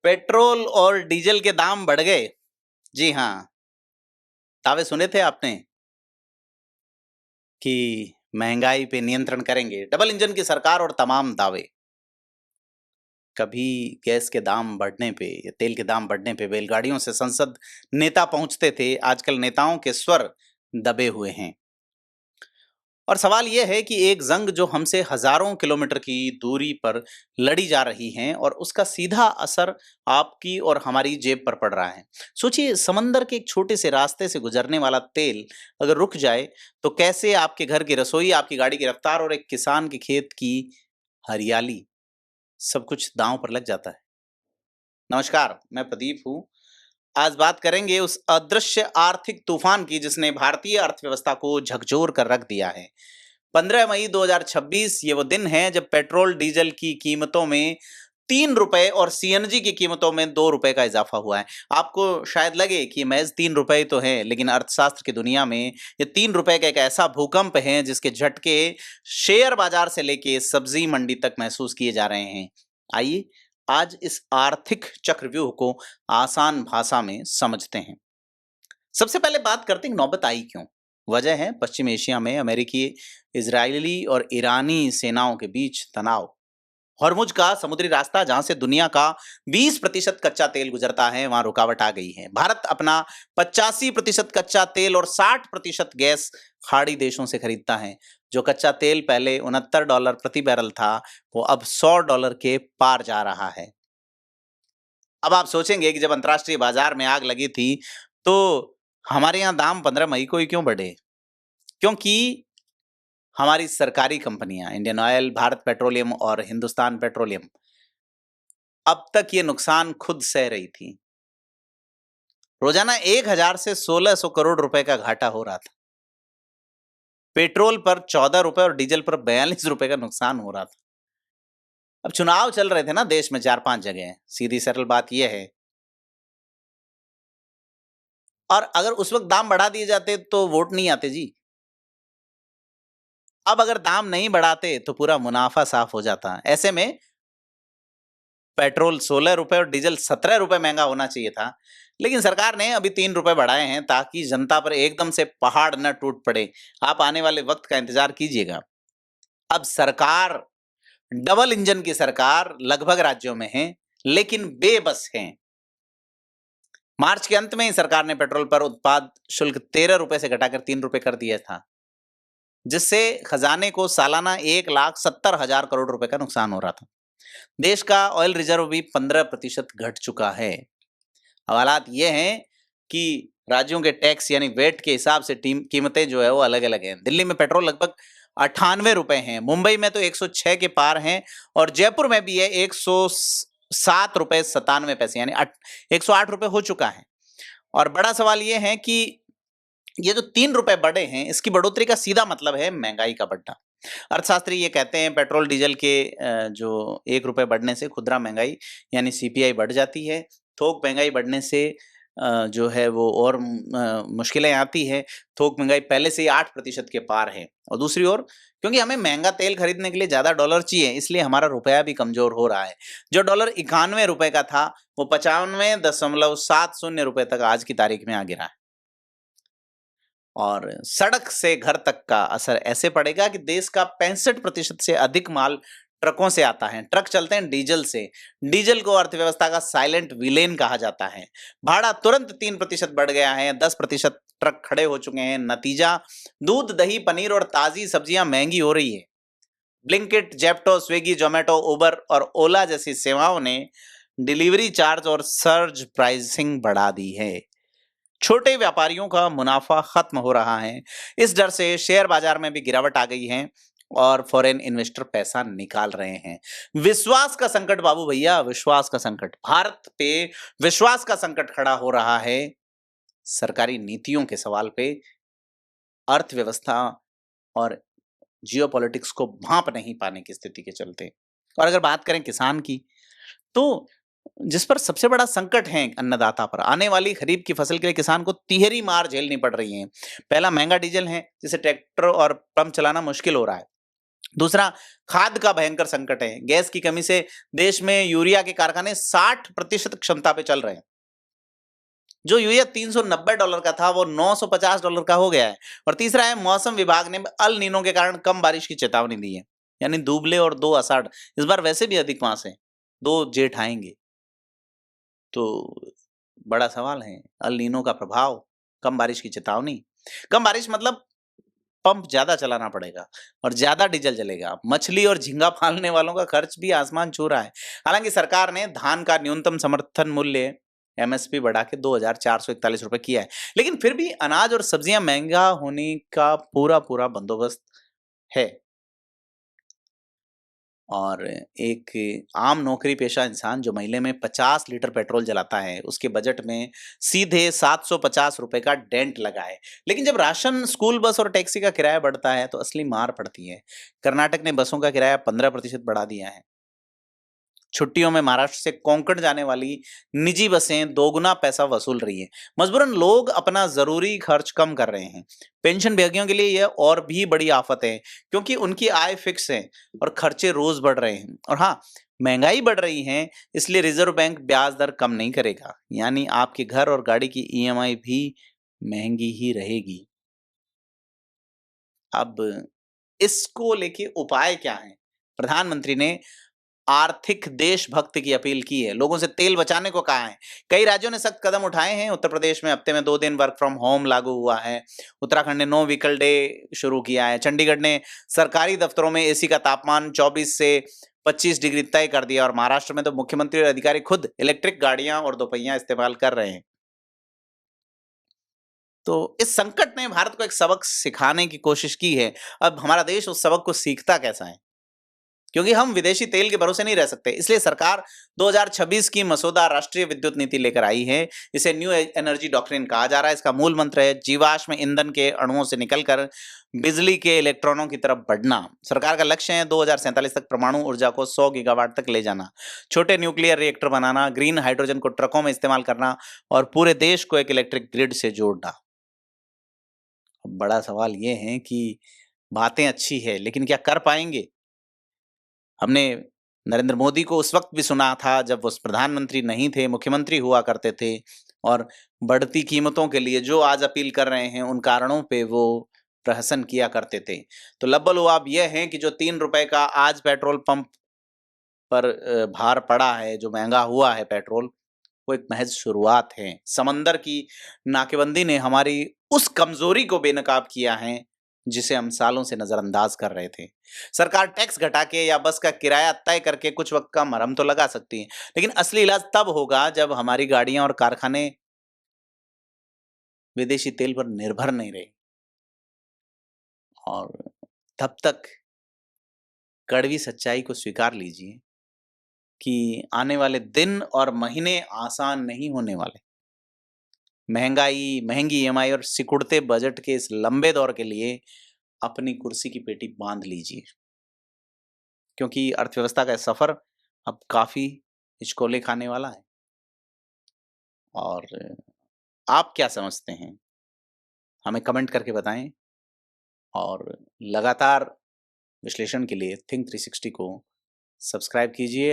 Petrol और diesel के दाम बढ़ गए। जी हाँ, दावे सुने थे आपने कि महंगाई पे नियंत्रण करेंगे, डबल इंजन की सरकार और तमाम दावे। कभी गैस के दाम बढ़ने पे या तेल के दाम बढ़ने पे बैलगाड़ियों से संसद नेता पहुंचते थे, आजकल नेताओं के स्वर दबे हुए हैं। और सवाल यह है कि एक जंग जो हमसे हजारों किलोमीटर की दूरी पर लड़ी जा रही है और उसका सीधा असर आपकी और हमारी जेब पर पड़ रहा है। सोचिए, समंदर के एक छोटे से रास्ते से गुजरने वाला तेल अगर रुक जाए तो कैसे आपके घर की रसोई, आपकी गाड़ी की रफ्तार और एक किसान के खेत की हरियाली, सब कुछ दांव पर लग जाता है। नमस्कार, मैं प्रदीप हूँ। आज बात करेंगे उस अदृश्य आर्थिक तूफान की जिसने भारतीय अर्थव्यवस्था को झकझोर कर रख दिया है। 15 मई 2026 ये वो दिन है जब पेट्रोल डीजल की कीमतों में 3 रुपए और सीएनजी की कीमतों में 2 रुपए का इजाफा हुआ है। आपको शायद लगे कि महज 3 रुपए तो है, लेकिन अर्थशास्त्र की दुनिया में ये 3 रुपए का एक ऐसा भूकंप है जिसके झटके शेयर बाजार से लेके सब्जी मंडी तक महसूस किए जा रहे हैं। आइए आज इस आर्थिक चक्रव्यूह को आसान भाषा में समझते हैं। सबसे पहले बात करते हैं नौबत आई क्यों। वजह है पश्चिम एशिया में अमेरिकी, इजरायली और ईरानी सेनाओं के बीच तनाव। हॉर्मुज का समुद्री रास्ता जहां से दुनिया का 20% कच्चा तेल गुजरता है, वहां रुकावट आ गई है। भारत अपना 85% कच्चा तेल और 60% गैस खाड़ी देशों से खरीदता है। जो कच्चा तेल पहले $69 प्रति बैरल था, वो अब $100 के पार जा रहा है। अब आप सोचेंगे कि जब अंतर्राष्ट्रीय बाजार में आग लगी थी तो हमारे यहाँ दाम 15 मई को ही क्यों बढ़े? क्योंकि हमारी सरकारी कंपनियां इंडियन ऑयल, भारत पेट्रोलियम और हिंदुस्तान पेट्रोलियम अब तक ये नुकसान खुद सह रही थी। रोजाना 1000 से 1600 करोड़ रुपए का घाटा हो रहा था। पेट्रोल पर 14 रुपए और डीजल पर 42 रुपए का नुकसान हो रहा था। अब चुनाव चल रहे थे ना देश में 4-5 जगह। सीधी सरल बात यह है, और अगर उस वक्त दाम बढ़ा दिए जाते तो वोट नहीं आते जी। अब अगर दाम नहीं बढ़ाते तो पूरा मुनाफा साफ हो जाता। ऐसे में पेट्रोल 16 रुपए और डीजल 17 रुपए महंगा होना चाहिए था, लेकिन सरकार ने अभी 3 रुपए बढ़ाए हैं ताकि जनता पर एकदम से पहाड़ न टूट पड़े। आप आने वाले वक्त का इंतजार कीजिएगा। अब सरकार, डबल इंजन की सरकार लगभग राज्यों में है, लेकिन बेबस है। मार्च के अंत में ही सरकार ने पेट्रोल पर उत्पाद शुल्क 13 रुपए से घटाकर 3 रुपए कर दिया था, जिससे खजाने को सालाना 1,70,000 करोड़ रुपए का नुकसान हो रहा था। देश का ऑयल रिजर्व भी 15% घट चुका है। अब हालात ये हैं कि राज्यों के टैक्स यानी वेट के हिसाब से कीमतें जो है वो अलग अलग हैं। दिल्ली में पेट्रोल लगभग 98 रुपए हैं, मुंबई में तो 106 के पार हैं और जयपुर में भी है 107 रुपए 97 पैसे, यानी 108 रुपए हो चुका है। और बड़ा सवाल ये है कि ये जो 3 रुपए बढ़े हैं, इसकी बढ़ोतरी का सीधा मतलब है महंगाई का बढ़ना। अर्थशास्त्री ये कहते हैं पेट्रोल डीजल के जो 1 रुपए बढ़ने से खुदरा महंगाई यानी सीपीआई बढ़ जाती है। थोक महंगाई बढ़ने से जो है वो और मुश्किलें आती है। थोक महंगाई पहले से ही 8% के पार है। और दूसरी ओर, क्योंकि हमें महंगा तेल खरीदने के लिए ज़्यादा डॉलर चाहिए, इसलिए हमारा रुपया भी कमज़ोर हो रहा है। जो डॉलर 91 रुपए का था, वो 95.70 रुपए तक आज की तारीख में आ गिरा है। और सड़क से घर तक का असर ऐसे पड़ेगा कि देश का 65% से अधिक माल ट्रकों से आता है। ट्रक चलते हैं डीजल से। डीजल को अर्थव्यवस्था का साइलेंट विलेन कहा जाता है। भाड़ा तुरंत 3% बढ़ गया है, 10% ट्रक खड़े हो चुके हैं। नतीजा, दूध, दही, पनीर और ताजी सब्जियां महंगी हो रही है। ब्लिंकिट, जेप्टो, स्विगी, जोमेटो, उबर और ओला जैसी सेवाओं ने डिलीवरी चार्ज और सर्ज प्राइसिंग बढ़ा दी है। छोटे व्यापारियों का मुनाफा खत्म हो रहा है। इस डर से शेयर बाजार में भी गिरावट आ गई है और फॉरेन इन्वेस्टर पैसा निकाल रहे हैं। विश्वास का संकट बाबू भैया, विश्वास का संकट। भारत पे विश्वास का संकट खड़ा हो रहा है सरकारी नीतियों के सवाल पे, अर्थव्यवस्था और जियोपॉलिटिक्स को भांप नहीं पाने की स्थिति के चलते। और अगर बात करें किसान की, तो जिस पर सबसे बड़ा संकट है अन्नदाता पर, आने वाली खरीफ की फसल के लिए किसान को तिहरी मार झेलनी पड़ रही है। पहला महंगा डीजल है, जिसे ट्रैक्टर और पंप चलाना मुश्किल हो रहा है। दूसरा, खाद का भयंकर संकट है। गैस की कमी से देश में यूरिया के कारखाने 60% क्षमता पे चल रहे हैं। जो यूरिया $390 का था वो $950 का हो गया है। और तीसरा है, मौसम विभाग ने अल नीनो के कारण कम बारिश की चेतावनी दी है। यानी दूबले और 2 आषाढ़, इस बार वैसे भी अधिक मास है, 2 जेठ आएंगे। तो बड़ा सवाल है, अल नीनो का प्रभाव, कम बारिश की चेतावनी। कम बारिश मतलब पंप ज्यादा चलाना पड़ेगा और ज्यादा डीजल जलेगा। मछली और झींगा पालने वालों का खर्च भी आसमान छू रहा है। हालांकि सरकार ने धान का न्यूनतम समर्थन मूल्य एमएसपी बढ़ा के 2,441 रुपए किया है, लेकिन फिर भी अनाज और सब्जियां महंगा होने का पूरा पूरा बंदोबस्त है। और एक आम नौकरी पेशा इंसान जो महीने में 50 लीटर पेट्रोल जलाता है, उसके बजट में सीधे 750 रुपए का डेंट लगा है। लेकिन जब राशन, स्कूल बस और टैक्सी का किराया बढ़ता है तो असली मार पड़ती है। कर्नाटक ने बसों का किराया 15% बढ़ा दिया है। छुट्टियों में महाराष्ट्र से कोंकण जाने वाली निजी बसें दोगुना पैसा वसूल रही हैं। मजबूरन लोग अपना जरूरी खर्च कम कर रहे हैं। पेंशन भोगियों के लिए यह और भी बड़ी आफत है, क्योंकि उनकी आय फिक्स है और खर्चे रोज बढ़ रहे हैं। और हाँ, महंगाई बढ़ रही है, इसलिए रिजर्व बैंक ब्याज दर कम नहीं करेगा। यानी आपके घर और गाड़ी की ईएमआई भी महंगी ही रहेगी। अब इसको लेके उपाय क्या है? प्रधानमंत्री ने आर्थिक देशभक्ति की अपील की है, लोगों से तेल बचाने को कहा है। कई राज्यों ने सख्त कदम उठाए हैं। उत्तर प्रदेश में हफ्ते में 2 दिन वर्क फ्रॉम होम लागू हुआ है। उत्तराखंड ने नो व्हीकल डे शुरू किया है। चंडीगढ़ ने सरकारी दफ्तरों में एसी का तापमान 24 से 25 डिग्री तय कर दिया। और महाराष्ट्र में तो मुख्यमंत्री और अधिकारी खुद इलेक्ट्रिक गाड़ियां और दोपहिया इस्तेमाल कर रहे हैं। तो इस संकट ने भारत को एक सबक सिखाने की कोशिश की है। अब हमारा देश उस सबक को सीखता कैसा है? क्योंकि हम विदेशी तेल के भरोसे नहीं रह सकते, इसलिए सरकार 2026 की मसौदा राष्ट्रीय विद्युत नीति लेकर आई है। इसे न्यू एनर्जी डॉक्ट्रिन कहा जा रहा है। इसका मूल मंत्र है जीवाश्म ईंधन के अणुओं से निकलकर बिजली के इलेक्ट्रॉनों की तरफ बढ़ना। सरकार का लक्ष्य है 2047 तक परमाणु ऊर्जा को 100 गीगावाट तक ले जाना, छोटे न्यूक्लियर रिएक्टर बनाना, ग्रीन हाइड्रोजन को ट्रकों में इस्तेमाल करना और पूरे देश को एक इलेक्ट्रिक ग्रिड से जोड़ना। अब बड़ा सवाल ये है कि बातें अच्छी है, लेकिन क्या कर पाएंगे? हमने नरेंद्र मोदी को उस वक्त भी सुना था जब वो प्रधानमंत्री नहीं थे, मुख्यमंत्री हुआ करते थे। और बढ़ती कीमतों के लिए जो आज अपील कर रहे हैं, उन कारणों पे वो प्रहसन किया करते थे। तो लब्बल-लुआब ये है कि जो ₹3 का आज पेट्रोल पंप पर भार पड़ा है, जो महँगा हुआ है पेट्रोल, वो एक महज़ शुरुआत है। समंदर की नाकेबंदी ने हमारी उस कमज़ोरी को बेनकाब किया है, जिसे हम सालों से नज़रअंदाज कर रहे थे। सरकार टैक्स घटा के या बस का किराया तय करके कुछ वक़्त का मरहम तो लगा सकती है, लेकिन असली इलाज तब होगा जब हमारी गाड़ियाँ और कारखाने विदेशी तेल पर निर्भर नहीं रहे। और तब तक कड़वी सच्चाई को स्वीकार लीजिए कि आने वाले दिन और महीने आसान नहीं होने वाले। महँगाई, महँगी ईएमआई और सिकुड़ते बजट के इस लंबे दौर के लिए अपनी कुर्सी की पेटी बाँध लीजिए, क्योंकि अर्थव्यवस्था का सफ़र अब काफ़ी हिचकोले खाने वाला है। और आप क्या समझते हैं? हमें कमेंट करके बताएँ। और लगातार विश्लेषण के लिए थिंक 360 को सब्सक्राइब कीजिए।